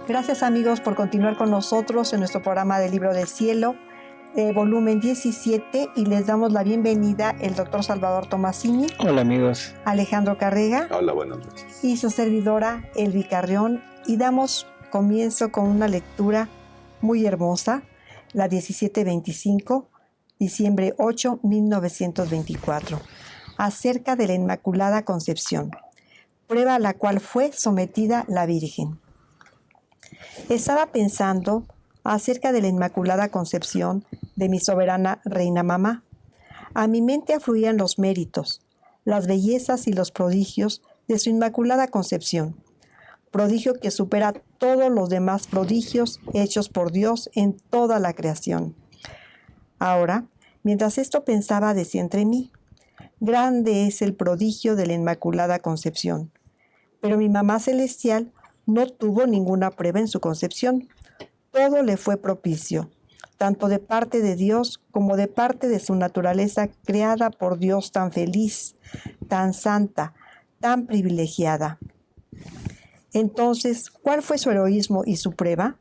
Gracias amigos por continuar con nosotros en nuestro programa del Libro del Cielo, volumen 17, y les damos la bienvenida el doctor Salvador Tomasini. Hola amigos. Alejandro Carrega. Hola, buenas noches. Y su servidora Elvi Carrión, y damos comienzo con una lectura muy hermosa, la 1725, diciembre 8, 1924, acerca de la Inmaculada Concepción, prueba a la cual fue sometida la Virgen. Estaba pensando acerca de la Inmaculada Concepción de mi soberana Reina Mamá. A mi mente afluían los méritos, las bellezas y los prodigios de su Inmaculada Concepción, prodigio que supera todos los demás prodigios hechos por Dios en toda la creación. Ahora, mientras esto pensaba, decía entre mí, grande es el prodigio de la Inmaculada Concepción, pero mi mamá celestial no tuvo ninguna prueba en su concepción. Todo le fue propicio, tanto de parte de Dios como de parte de su naturaleza creada por Dios tan feliz, tan santa, tan privilegiada. Entonces, ¿cuál fue su heroísmo y su prueba?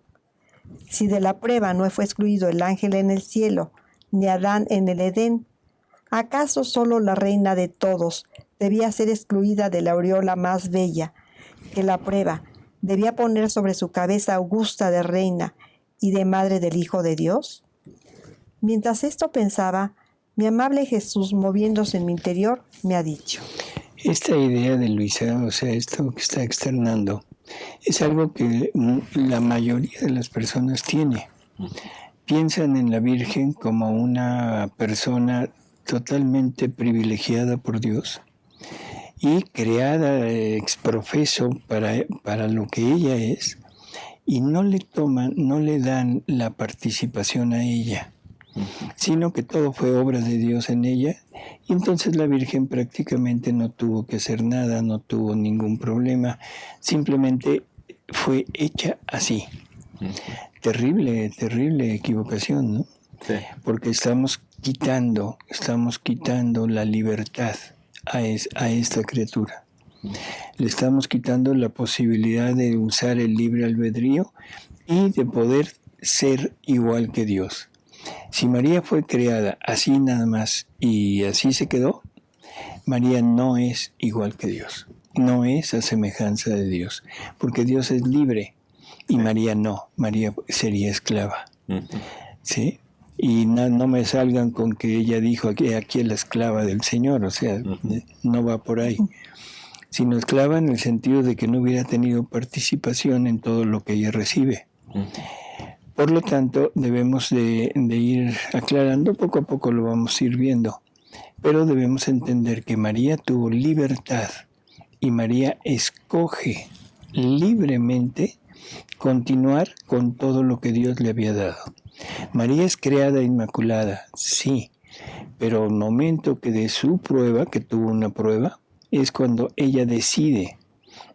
Si de la prueba no fue excluido el ángel en el cielo, ni Adán en el Edén, ¿acaso solo la reina de todos debía ser excluida de la aureola más bella, que la prueba debía poner sobre su cabeza augusta de reina y de madre del Hijo de Dios? Mientras esto pensaba, mi amable Jesús, moviéndose en mi interior, me ha dicho: esta idea de Luisa, o sea, esto que está externando, es algo que la mayoría de las personas tiene. Piensan en la Virgen como una persona totalmente privilegiada por Dios y creada ex profeso para lo que ella es, y no le dan la participación a ella, sino que todo fue obra de Dios en ella, y entonces la Virgen prácticamente no tuvo que hacer nada, no tuvo ningún problema, simplemente fue hecha así. Terrible, terrible equivocación, ¿no? Sí. Porque estamos quitando la libertad a esta criatura. Le estamos quitando la posibilidad de usar el libre albedrío y de poder ser igual que Dios. Si María fue creada así nada más y así se quedó, María no es igual que Dios, no es a semejanza de Dios, porque Dios es libre y María no, María sería esclava. ¿Sí? Y no me salgan con que ella dijo aquí es la esclava del Señor, o sea, no va por ahí, sino esclava en el sentido de que no hubiera tenido participación en todo lo que ella recibe. Por lo tanto, debemos de ir aclarando, poco a poco lo vamos a ir viendo, pero debemos entender que María tuvo libertad y María escoge libremente continuar con todo lo que Dios le había dado. María es creada inmaculada, sí, pero el momento que de su prueba, que tuvo una prueba, es cuando ella decide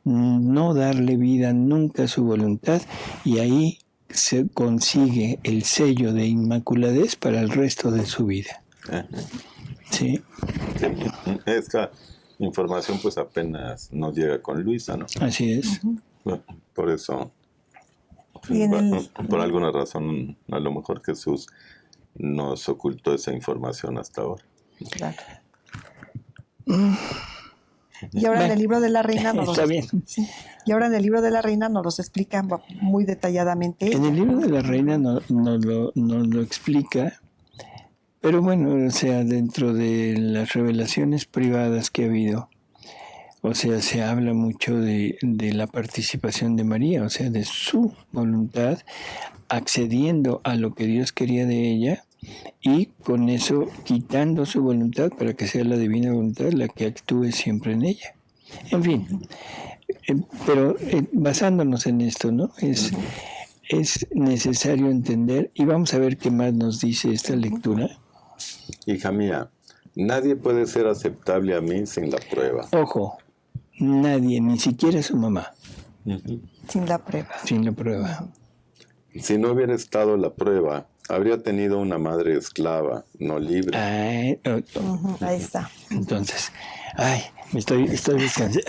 no darle vida nunca a su voluntad, y ahí se consigue el sello de inmaculadez para el resto de su vida. ¿Sí? Esta información pues apenas nos llega con Luisa, ¿no? Así es. Bueno, por eso, Y por alguna razón, a lo mejor Jesús nos ocultó esa información hasta ahora. Claro. Y ahora en el libro de la Reina sí. Y ahora en el libro de la Reina nos los explica muy detalladamente. En el libro de la Reina nos lo explica, pero bueno, o sea, dentro de las revelaciones privadas que ha habido, o sea, se habla mucho de la participación de María, o sea, de su voluntad, accediendo a lo que Dios quería de ella, y con eso quitando su voluntad para que sea la divina voluntad la que actúe siempre en ella. En fin, pero basándonos en esto, ¿no? Es necesario entender, y vamos a ver qué más nos dice esta lectura. Hija mía, nadie puede ser aceptable a mí sin la prueba. Ojo, nadie, ni siquiera su mamá. Sin la prueba. Sin la prueba. Si no hubiera estado la prueba, habría tenido una madre esclava, no libre. Ahí está. Entonces, me estoy descansando.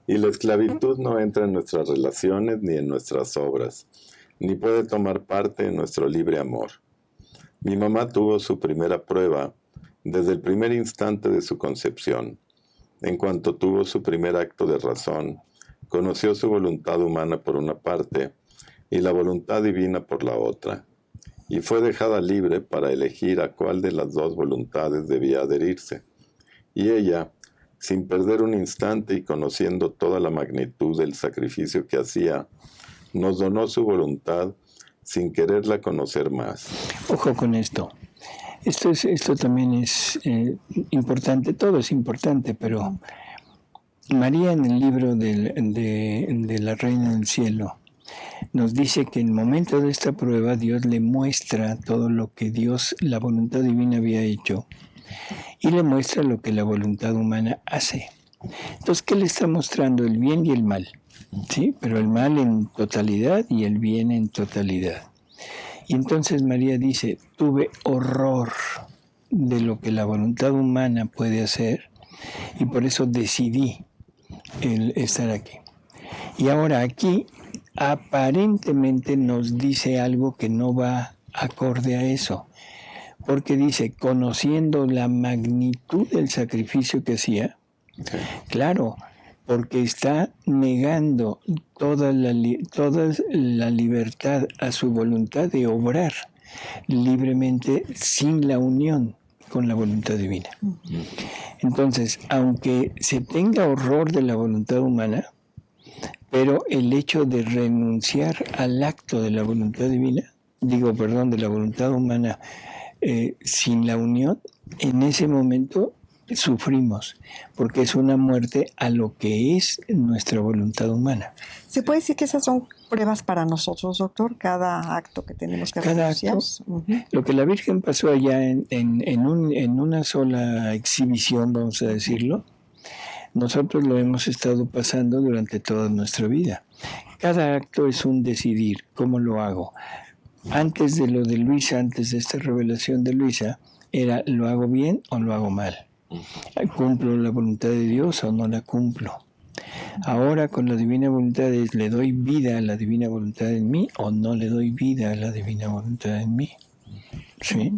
Y la esclavitud no entra en nuestras relaciones ni en nuestras obras, ni puede tomar parte en nuestro libre amor. Mi mamá tuvo su primera prueba desde el primer instante de su concepción. En cuanto tuvo su primer acto de razón, conoció su voluntad humana por una parte y la voluntad divina por la otra, y fue dejada libre para elegir a cuál de las dos voluntades debía adherirse. Y ella, sin perder un instante y conociendo toda la magnitud del sacrificio que hacía, nos donó su voluntad sin quererla conocer más. Ojo con esto. Esto también es importante, todo es importante, pero María en el libro de la Reina del Cielo nos dice que en el momento de esta prueba Dios le muestra todo lo que Dios, la voluntad divina, había hecho y le muestra lo que la voluntad humana hace. Entonces, ¿qué le está mostrando? El bien y el mal, ¿sí? Pero el mal en totalidad y el bien en totalidad. Y entonces María dice, tuve horror de lo que la voluntad humana puede hacer y por eso decidí el estar aquí. Y ahora aquí aparentemente nos dice algo que no va acorde a eso, porque dice, conociendo la magnitud del sacrificio que hacía, claro, porque está negando toda la libertad a su voluntad de obrar libremente sin la unión con la voluntad divina. Entonces, aunque se tenga horror de la voluntad humana, pero el hecho de renunciar al acto de la voluntad divina, de la voluntad humana sin la unión, en ese momento sufrimos, porque es una muerte a lo que es nuestra voluntad humana. ¿Se puede decir que esas son pruebas para nosotros, doctor? Cada acto que tenemos que renunciar. Cada acto, lo que la Virgen pasó allá en una sola exhibición, vamos a decirlo, nosotros lo hemos estado pasando durante toda nuestra vida. Cada acto es un decidir, ¿cómo lo hago? Antes de lo de Luisa, antes de esta revelación de Luisa, era ¿lo hago bien o lo hago mal? ¿Cumplo la voluntad de Dios o no la cumplo? Ahora con la divina voluntad es ¿le doy vida a la divina voluntad en mí o no le doy vida a la divina voluntad en mí? Sí,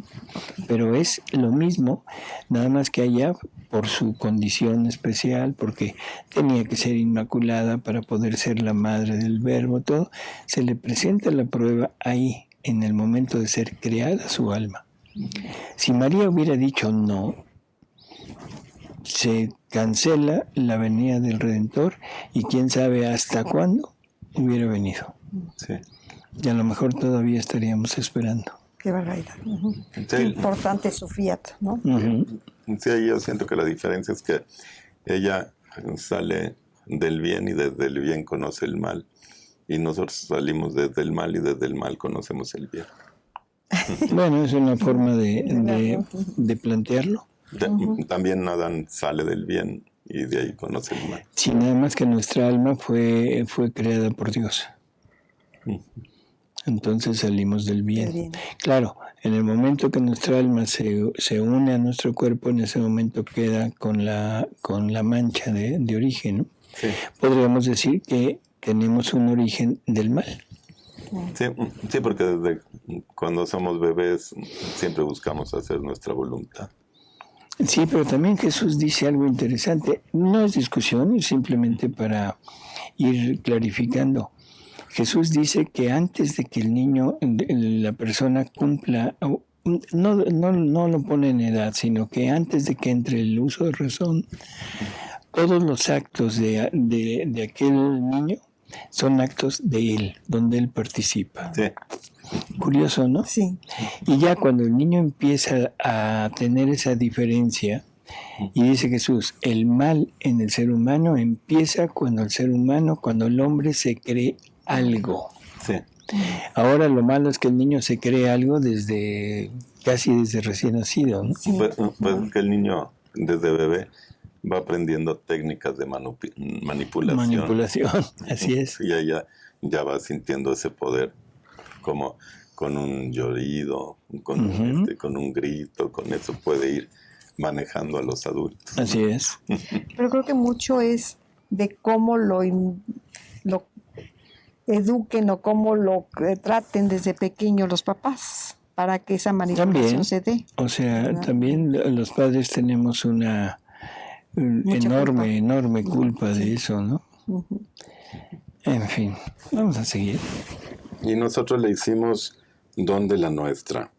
pero es lo mismo, nada más que allá por su condición especial, porque tenía que ser inmaculada para poder ser la madre del Verbo, todo, se le presenta la prueba ahí, en el momento de ser creada su alma. Si María hubiera dicho no, se cancela la venida del Redentor y quién sabe hasta cuándo hubiera venido. Sí. Y a lo mejor todavía estaríamos esperando. Qué barbaridad. Sí. Qué importante su fiat, ¿no? Sí, yo siento que la diferencia es que ella sale del bien y desde el bien conoce el mal. Y nosotros salimos desde el mal y desde el mal conocemos el bien. Bueno, es una forma de plantearlo. También Adán sale del bien y de ahí conoce el mal. Sí, nada más que nuestra alma fue creada por Dios. Entonces salimos del bien. Claro, en el momento que nuestra alma se une a nuestro cuerpo, en ese momento queda con la mancha de origen, ¿no? Sí. Podríamos decir que tenemos un origen del mal. Sí, porque desde cuando somos bebés siempre buscamos hacer nuestra voluntad. Sí, pero también Jesús dice algo interesante. No es discusión, es simplemente para ir clarificando. Jesús dice que antes de que el niño, la persona cumpla, no lo pone en edad, sino que antes de que entre el uso de razón, todos los actos de aquel niño son actos de él, donde él participa. Sí. Curioso, ¿no? Sí. Y ya cuando el niño empieza a tener esa diferencia, y dice Jesús, el mal en el ser humano empieza cuando el hombre se cree algo. Sí. Ahora lo malo es que el niño se cree algo casi desde recién nacido, ¿no? Sí. Pues que el niño desde bebé va aprendiendo técnicas de manipulación. Manipulación, así es. Y ella ya va sintiendo ese poder como con un llorido, con un grito, con eso puede ir manejando a los adultos. Así es. Pero creo que mucho es de cómo lo eduquen o cómo lo traten desde pequeño los papás para que esa manipulación se dé. O sea, ¿verdad? también los padres tenemos una enorme culpa de eso, ¿no? Uh-huh. En fin, vamos a seguir. Y nosotros le hicimos don de la nuestra.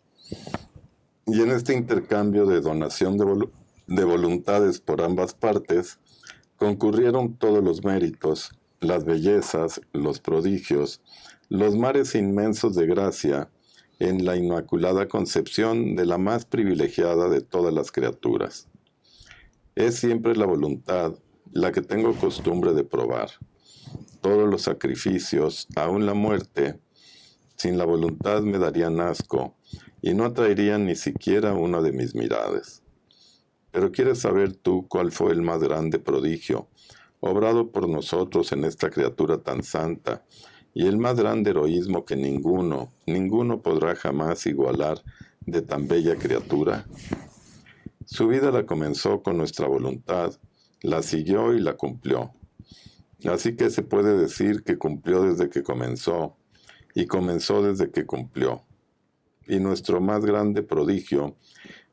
Y en este intercambio de donación de voluntades por ambas partes, concurrieron todos los méritos, las bellezas, los prodigios, los mares inmensos de gracia en la inmaculada concepción de la más privilegiada de todas las criaturas. Es siempre la voluntad la que tengo costumbre de probar. Todos los sacrificios, aun la muerte, sin la voluntad me darían asco y no atraerían ni siquiera una de mis miradas. Pero ¿quieres saber tú cuál fue el más grande prodigio obrado por nosotros en esta criatura tan santa, y el más grande heroísmo que ninguno podrá jamás igualar de tan bella criatura? Su vida la comenzó con nuestra voluntad, la siguió y la cumplió. Así que se puede decir que cumplió desde que comenzó, y comenzó desde que cumplió. Y nuestro más grande prodigio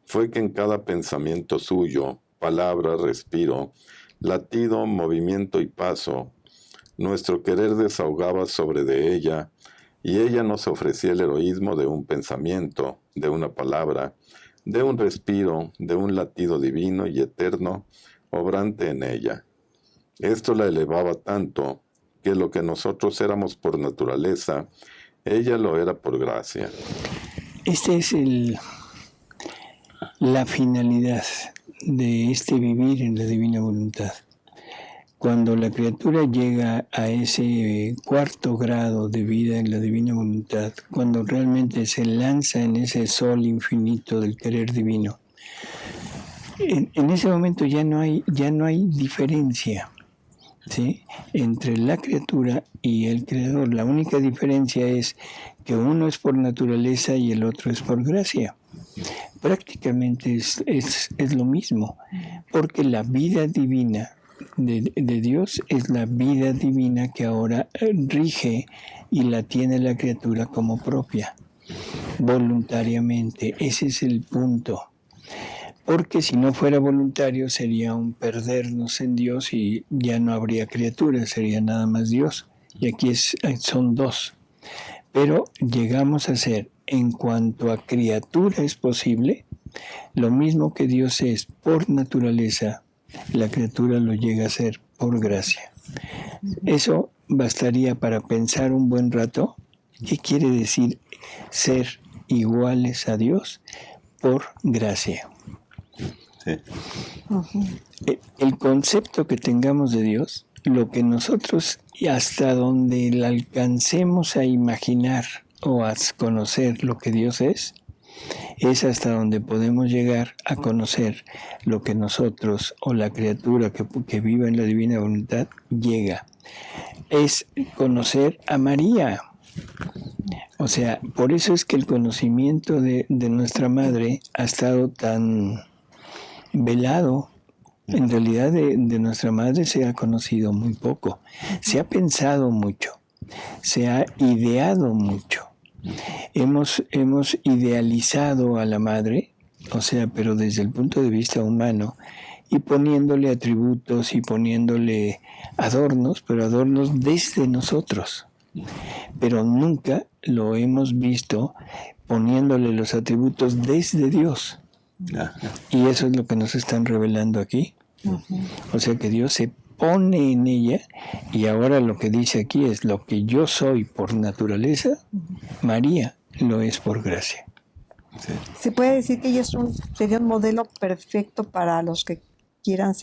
fue que en cada pensamiento suyo, palabra, respiro, latido, movimiento y paso, nuestro querer desahogaba sobre de ella, y ella nos ofrecía el heroísmo de un pensamiento, de una palabra, de un respiro, de un latido divino y eterno, obrante en ella. Esto la elevaba tanto, que lo que nosotros éramos por naturaleza, ella lo era por gracia. Esta es la finalidad de este vivir en la divina voluntad. Cuando la criatura llega a ese cuarto grado de vida en la divina voluntad, cuando realmente se lanza en ese sol infinito del querer divino, en ese momento ya no hay diferencia, ¿sí?, entre la criatura y el creador. La única diferencia es que uno es por naturaleza y el otro es por gracia. Prácticamente es lo mismo, porque la vida divina de Dios es la vida divina que ahora rige y la tiene la criatura como propia, voluntariamente. Ese es el punto. Porque si no fuera voluntario sería un perdernos en Dios y ya no habría criatura, sería nada más Dios. Y aquí son dos. Pero llegamos a ser, en cuanto a criatura es posible, lo mismo que Dios es por naturaleza, la criatura lo llega a ser por gracia. Eso bastaría para pensar un buen rato qué quiere decir ser iguales a Dios por gracia. Sí. El concepto que tengamos de Dios, lo que nosotros hasta donde la alcancemos a imaginar o a conocer lo que Dios es hasta donde podemos llegar a conocer lo que nosotros o la criatura que vive en la divina voluntad llega. Es conocer a María. O sea, por eso es que el conocimiento de nuestra madre ha estado tan velado. En realidad de nuestra madre se ha conocido muy poco. Se ha pensado mucho. Se ha ideado mucho. Hemos idealizado a la madre, o sea, pero desde el punto de vista humano, y poniéndole atributos y poniéndole adornos, pero adornos desde nosotros. Pero nunca lo hemos visto poniéndole los atributos desde Dios. Y eso es lo que nos están revelando aquí. O sea que Dios se pone en ella, y ahora lo que dice aquí es lo que yo soy por naturaleza, María lo es por gracia. Sí. Se puede decir que ella sería un modelo perfecto para los que quieran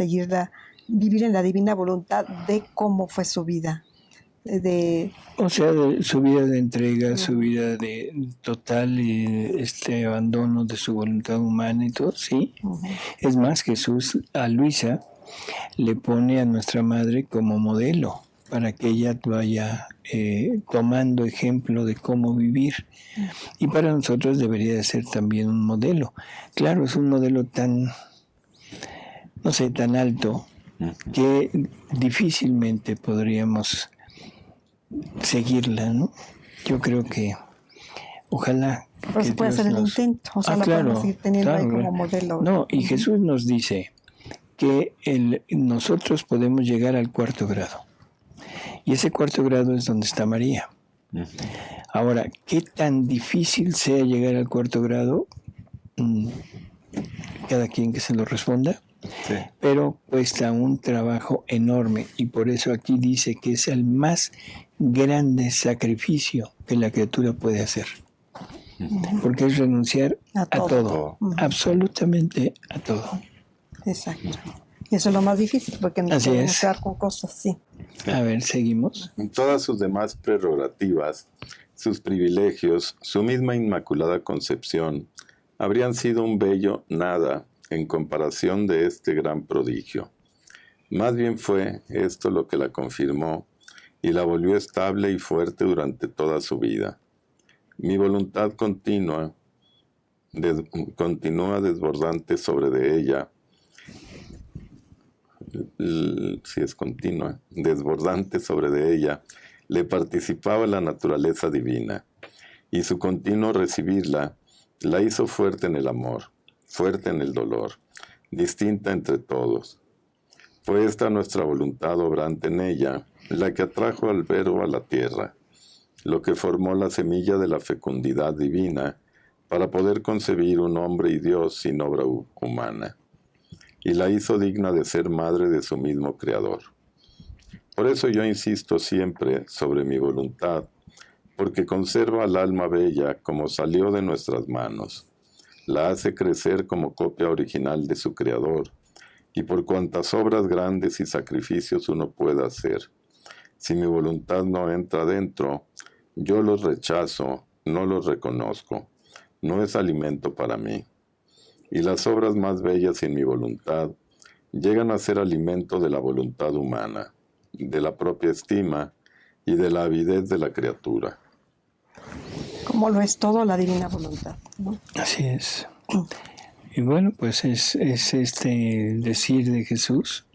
vivir en la divina voluntad de cómo fue su vida. O sea, su vida de entrega, su vida de total abandono de su voluntad humana y todo, sí. Es más, Jesús a Luisa le pone a nuestra madre como modelo para que ella vaya tomando ejemplo de cómo vivir. Y para nosotros debería de ser también un modelo. Claro, es un modelo tan alto, que difícilmente podríamos seguirla, ¿no? Yo creo que ojalá Pero que se puede Dios hacer el nos... intento, o sea, la claro, podemos ir teniendo ahí claro. como modelo. No, y Jesús nos dice que nosotros podemos llegar al 4º grado. Y ese 4º grado es donde está María. Ahora, ¿qué tan difícil sea llegar al 4º grado? Cada quien que se lo responda. Sí. Pero cuesta un trabajo enorme y por eso aquí dice que es el más grande sacrificio que la criatura puede hacer. Porque es renunciar a todo. Absolutamente a todo. Exacto. Y eso es lo más difícil, porque no Así podemos es. quedar con cosas así. A ver, seguimos. Todas sus demás prerrogativas, sus privilegios, su misma inmaculada concepción, habrían sido un bello nada en comparación de este gran prodigio. Más bien fue esto lo que la confirmó y la volvió estable y fuerte durante toda su vida. Mi voluntad continúa desbordante sobre de ella, si es continua, desbordante sobre de ella, le participaba la naturaleza divina, y su continuo recibirla la hizo fuerte en el amor, fuerte en el dolor, distinta entre todos. Fue esta nuestra voluntad obrante en ella, la que atrajo al Verbo a la tierra, lo que formó la semilla de la fecundidad divina para poder concebir un hombre y Dios sin obra humana, y la hizo digna de ser madre de su mismo Creador. Por eso yo insisto siempre sobre mi voluntad, porque conserva al alma bella como salió de nuestras manos, la hace crecer como copia original de su Creador, y por cuantas obras grandes y sacrificios uno pueda hacer, si mi voluntad no entra dentro, yo los rechazo, no los reconozco, no es alimento para mí. Y las obras más bellas sin mi voluntad llegan a ser alimento de la voluntad humana, de la propia estima y de la avidez de la criatura. Como lo es todo la divina voluntad, ¿no? Así es. Y bueno, pues es este decir de Jesús.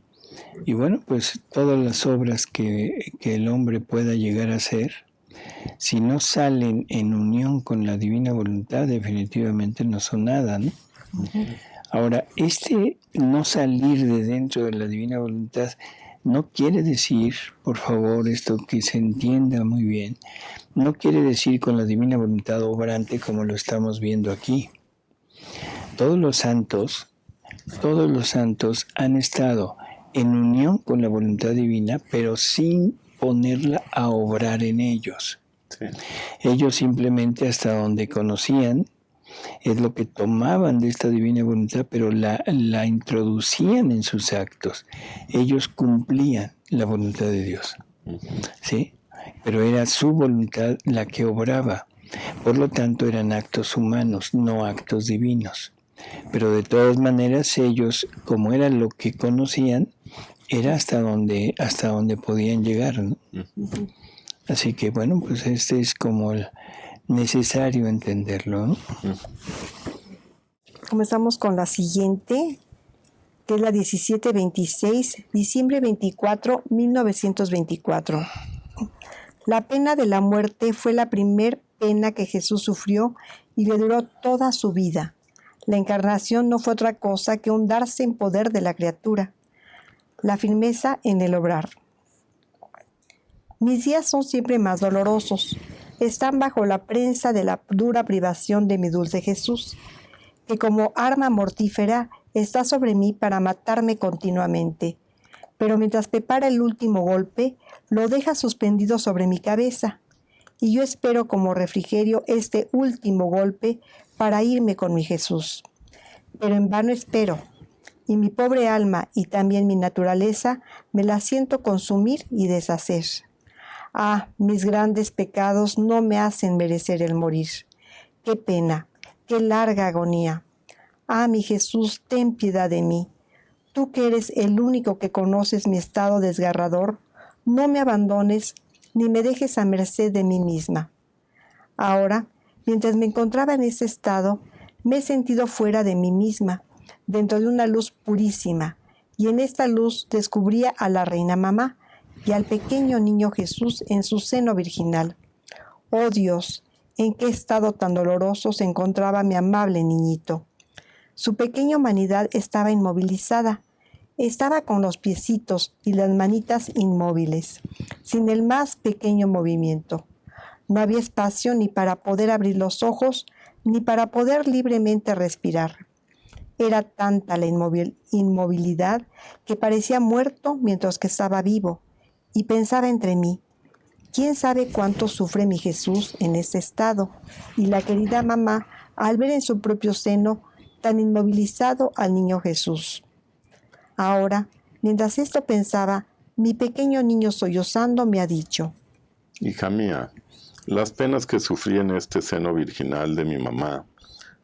Y bueno, pues todas las obras que el hombre pueda llegar a hacer, si no salen en unión con la divina voluntad, definitivamente no son nada, ¿no? Ahora, no salir de dentro de la divina voluntad no quiere decir, por favor, esto que se entienda muy bien, no quiere decir con la divina voluntad obrante como lo estamos viendo aquí. Todos los santos han estado en unión con la voluntad divina, pero sin ponerla a obrar en ellos. Sí. Ellos simplemente hasta donde conocían es lo que tomaban de esta divina voluntad, pero la introducían en sus actos. Ellos cumplían la voluntad de Dios, ¿sí? Pero era su voluntad la que obraba. Por lo tanto, eran actos humanos, no actos divinos. Pero de todas maneras, ellos, como era lo que conocían, era hasta donde podían llegar, ¿no? Así que, bueno, pues este es como necesario entenderlo, ¿no? Comenzamos con la siguiente, que es la 1726, diciembre 24, 1924. La pena de la muerte fue la primer pena que Jesús sufrió y le duró toda su vida. La encarnación no fue otra cosa que un darse en poder de la criatura, la firmeza en el obrar. Mis días son siempre más dolorosos. Están bajo la prensa de la dura privación de mi dulce Jesús, que como arma mortífera está sobre mí para matarme continuamente. Pero mientras prepara el último golpe, lo deja suspendido sobre mi cabeza, y yo espero como refrigerio este último golpe para irme con mi Jesús. Pero en vano espero, y mi pobre alma y también mi naturaleza me la siento consumir y deshacer. Ah, mis grandes pecados no me hacen merecer el morir. ¡Qué pena! ¡Qué larga agonía! Ah, mi Jesús, ten piedad de mí. Tú que eres el único que conoces mi estado desgarrador, no me abandones ni me dejes a merced de mí misma. Ahora, mientras me encontraba en ese estado, me he sentido fuera de mí misma, dentro de una luz purísima, y en esta luz descubría a la reina mamá y al pequeño niño Jesús en su seno virginal. ¡Oh Dios! ¿En qué estado tan doloroso se encontraba mi amable niñito? Su pequeña humanidad estaba inmovilizada. Estaba con los piecitos y las manitas inmóviles, sin el más pequeño movimiento. No había espacio ni para poder abrir los ojos, ni para poder libremente respirar. Era tanta la inmovilidad que parecía muerto mientras que estaba vivo, y pensaba entre mí, ¿quién sabe cuánto sufre mi Jesús en este estado? Y la querida mamá al ver en su propio seno tan inmovilizado al niño Jesús. Ahora, mientras esto pensaba, mi pequeño niño sollozando me ha dicho: Hija mía, las penas que sufrí en este seno virginal de mi mamá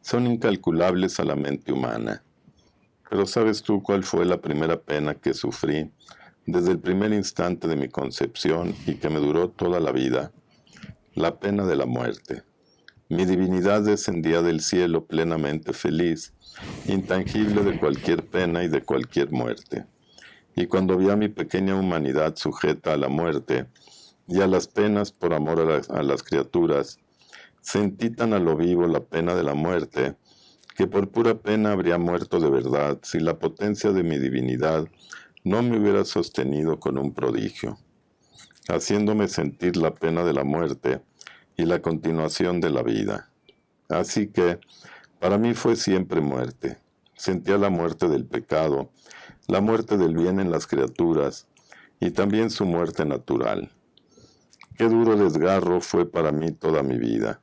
son incalculables a la mente humana. Pero ¿sabes tú cuál fue la primera pena que sufrí desde el primer instante de mi concepción y que me duró toda la vida? La pena de la muerte. Mi divinidad descendía del cielo plenamente feliz, intangible de cualquier pena y de cualquier muerte. Y cuando vi a mi pequeña humanidad sujeta a la muerte y a las penas por amor a las criaturas, sentí tan a lo vivo la pena de la muerte, que por pura pena habría muerto de verdad si la potencia de mi divinidad no me hubiera sostenido con un prodigio, haciéndome sentir la pena de la muerte y la continuación de la vida. Así que, para mí fue siempre muerte. Sentía la muerte del pecado, la muerte del bien en las criaturas, y también su muerte natural. Qué duro desgarro fue para mí toda mi vida.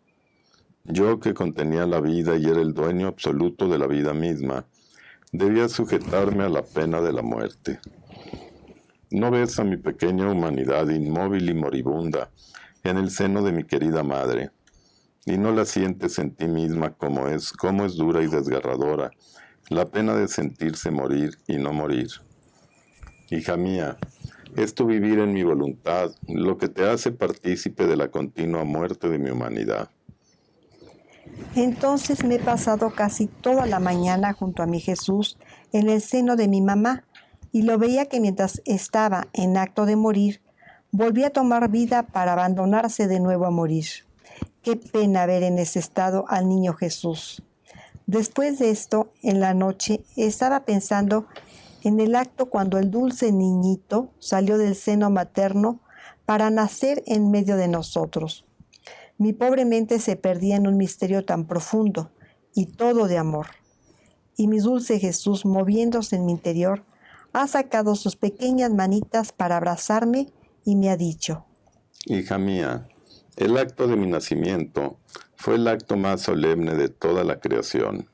Yo, que contenía la vida y era el dueño absoluto de la vida misma, debía sujetarme a la pena de la muerte. ¿No ves a mi pequeña humanidad inmóvil y moribunda en el seno de mi querida madre? ¿Y no la sientes en ti misma cómo es dura y desgarradora la pena de sentirse morir y no morir? Hija mía, es tu vivir en mi voluntad lo que te hace partícipe de la continua muerte de mi humanidad. Entonces me he pasado casi toda la mañana junto a mi Jesús en el seno de mi mamá, y lo veía que mientras estaba en acto de morir, volvía a tomar vida para abandonarse de nuevo a morir. Qué pena ver en ese estado al niño Jesús. Después de esto, en la noche, estaba pensando en el acto cuando el dulce niñito salió del seno materno para nacer en medio de nosotros. Mi pobre mente se perdía en un misterio tan profundo y todo de amor. Y mi dulce Jesús, moviéndose en mi interior, ha sacado sus pequeñas manitas para abrazarme y me ha dicho: Hija mía, el acto de mi nacimiento fue el acto más solemne de toda la creación.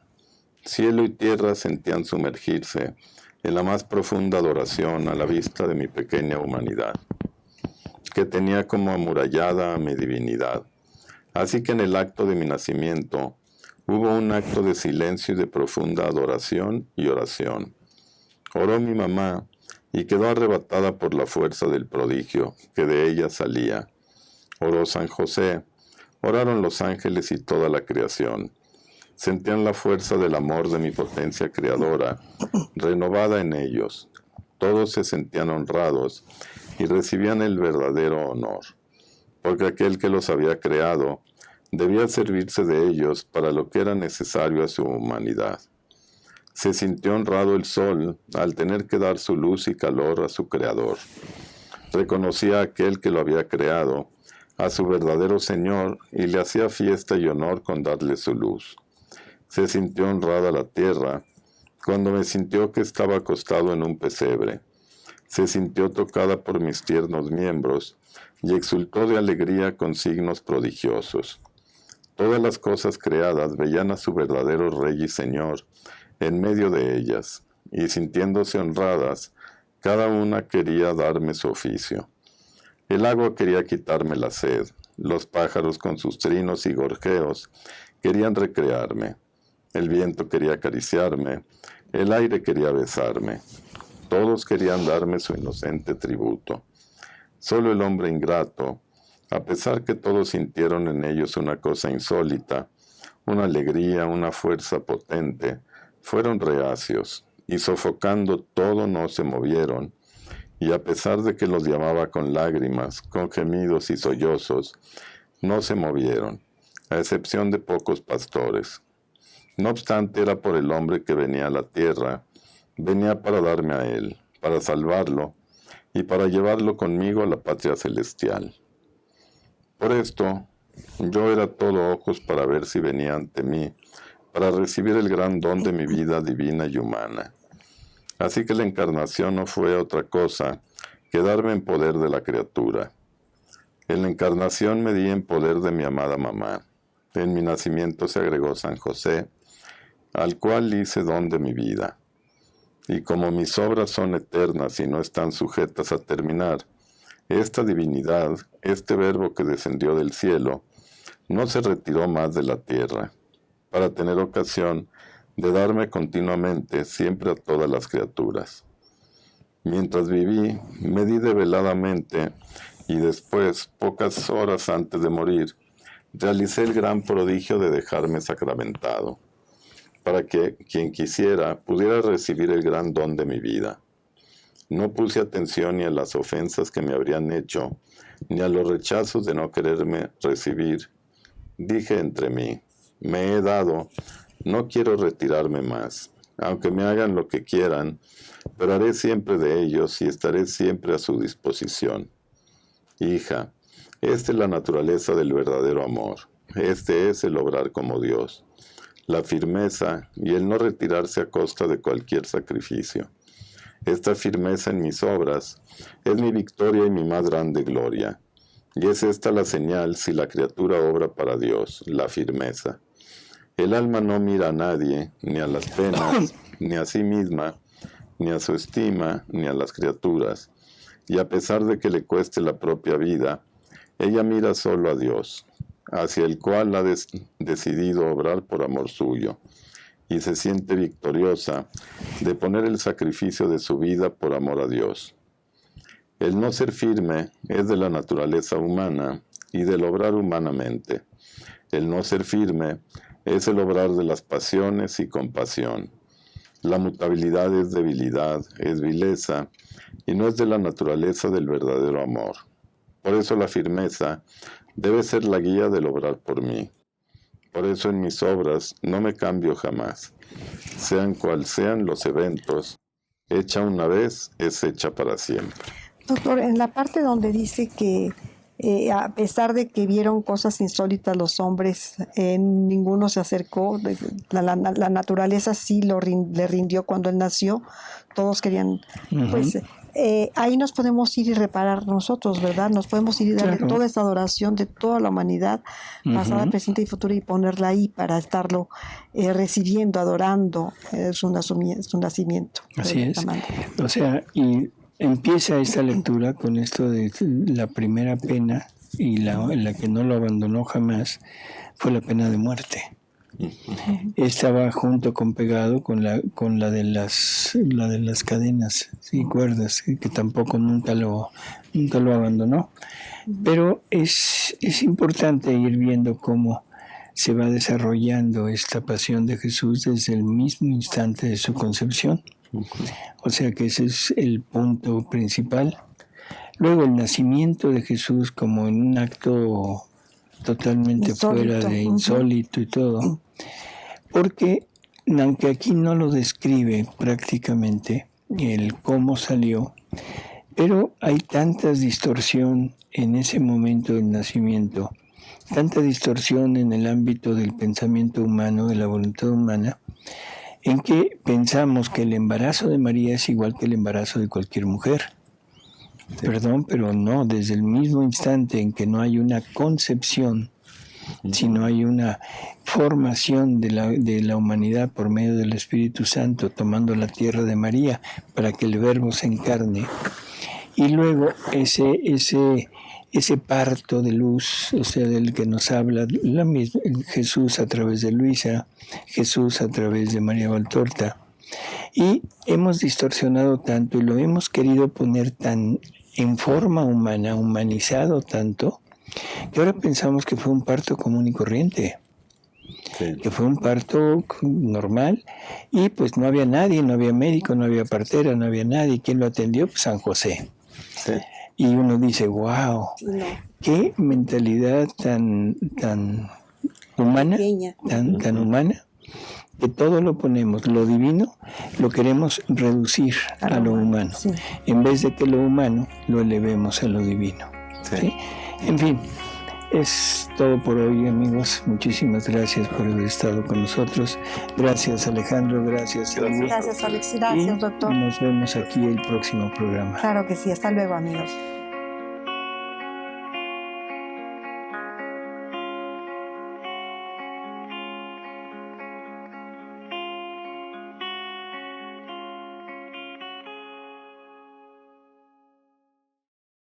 Cielo y tierra sentían sumergirse en la más profunda adoración a la vista de mi pequeña humanidad, que tenía como amurallada a mi divinidad. Así que en el acto de mi nacimiento hubo un acto de silencio y de profunda adoración y oración. Oró mi mamá y quedó arrebatada por la fuerza del prodigio que de ella salía. Oró San José, oraron los ángeles y toda la creación. Sentían la fuerza del amor de mi potencia creadora, renovada en ellos. Todos se sentían honrados y recibían el verdadero honor, porque aquel que los había creado debía servirse de ellos para lo que era necesario a su humanidad. Se sintió honrado el sol al tener que dar su luz y calor a su creador. Reconocía a aquel que lo había creado, a su verdadero Señor, y le hacía fiesta y honor con darle su luz. Se sintió honrada la tierra cuando me sintió que estaba acostado en un pesebre. Se sintió tocada por mis tiernos miembros y exultó de alegría con signos prodigiosos. Todas las cosas creadas veían a su verdadero Rey y Señor en medio de ellas, y sintiéndose honradas, cada una quería darme su oficio. El agua quería quitarme la sed, los pájaros con sus trinos y gorjeos querían recrearme, el viento quería acariciarme, el aire quería besarme, todos querían darme su inocente tributo. Solo el hombre ingrato, a pesar que todos sintieron en ellos una cosa insólita, una alegría, una fuerza potente, fueron reacios, y sofocando todo no se movieron, y a pesar de que los llamaba con lágrimas, con gemidos y sollozos, no se movieron, a excepción de pocos pastores. No obstante, era por el hombre que venía a la tierra, venía para darme a él, para salvarlo, y para llevarlo conmigo a la patria celestial. Por esto, yo era todo ojos para ver si venía ante mí, para recibir el gran don de mi vida divina y humana. Así que la encarnación no fue otra cosa que darme en poder de la criatura. En la encarnación me di en poder de mi amada mamá. En mi nacimiento se agregó San José, al cual hice don de mi vida. Y como mis obras son eternas y no están sujetas a terminar, esta divinidad, este verbo que descendió del cielo, no se retiró más de la tierra, para tener ocasión de darme continuamente siempre a todas las criaturas. Mientras viví, me di develadamente, y después, pocas horas antes de morir, realicé el gran prodigio de dejarme sacramentado, para que quien quisiera pudiera recibir el gran don de mi vida. No puse atención ni a las ofensas que me habrían hecho, ni a los rechazos de no quererme recibir. Dije entre mí, me he dado, no quiero retirarme más, aunque me hagan lo que quieran, pero haré siempre de ellos y estaré siempre a su disposición. Hija, esta es la naturaleza del verdadero amor, este es el obrar como Dios, la firmeza y el no retirarse a costa de cualquier sacrificio. Esta firmeza en mis obras es mi victoria y mi más grande gloria, y es esta la señal si la criatura obra para Dios, la firmeza. El alma no mira a nadie, ni a las penas, ni a sí misma, ni a su estima, ni a las criaturas, y a pesar de que le cueste la propia vida, ella mira solo a Dios, hacia el cual ha decidido obrar por amor suyo, y se siente victoriosa de poner el sacrificio de su vida por amor a Dios. El no ser firme es de la naturaleza humana y del obrar humanamente. El no ser firme es el obrar de las pasiones y compasión. La mutabilidad es debilidad, es vileza, y no es de la naturaleza del verdadero amor. Por eso la firmeza debe ser la guía del obrar por mí. Por eso en mis obras no me cambio jamás. Sean cual sean los eventos, hecha una vez es hecha para siempre. Doctor, en la parte donde dice que a pesar de que vieron cosas insólitas los hombres, ninguno se acercó, la naturaleza sí le rindió cuando él nació, todos querían, pues ahí nos podemos ir y reparar nosotros, ¿verdad? Nos podemos ir y darle toda esta adoración de toda la humanidad, pasada, presente y futura, y ponerla ahí para estarlo recibiendo, adorando su nacimiento. Así es. O sea, y empieza esta lectura con esto de la primera pena, y la que no lo abandonó jamás fue la pena de muerte. Estaba junto con pegado con la de las cadenas y cuerdas, que tampoco nunca lo abandonó. Pero es importante ir viendo cómo se va desarrollando esta pasión de Jesús desde el mismo instante de su concepción. O sea que ese es el punto principal. Luego el nacimiento de Jesús como en un acto totalmente fuera de insólito y todo, porque aunque aquí no lo describe prácticamente el cómo salió, pero hay tanta distorsión en ese momento del nacimiento, tanta distorsión en el ámbito del pensamiento humano, de la voluntad humana, en que pensamos que el embarazo de María es igual que el embarazo de cualquier mujer. Perdón, pero no, desde el mismo instante en que no hay una concepción, sino hay una formación de la humanidad por medio del Espíritu Santo, tomando la tierra de María para que el Verbo se encarne. Y luego ese parto de luz, o sea, del que nos habla Jesús a través de Luisa, Jesús a través de María Valtorta. Y hemos distorsionado tanto y lo hemos querido poner tan en forma humana, humanizado tanto, que ahora pensamos que fue un parto común y corriente. Sí. que fue un parto normal, y pues no había nadie, no había médico, no había partera, no había nadie. ¿Quién lo atendió? Pues San José. Sí. Y uno dice, wow, No, qué mentalidad tan humana, pequeña. tan humana, que todo lo ponemos, lo divino, lo queremos reducir a lo humano, Sí. en vez de que lo humano lo elevemos a lo divino. Sí. ¿Sí? En fin, es todo por hoy, amigos. Muchísimas gracias por haber estado con nosotros. Gracias, Alejandro. Gracias, Amy. Gracias, Alex. Gracias, Y doctor. nos vemos aquí el próximo programa. Claro que sí. Hasta luego, amigos.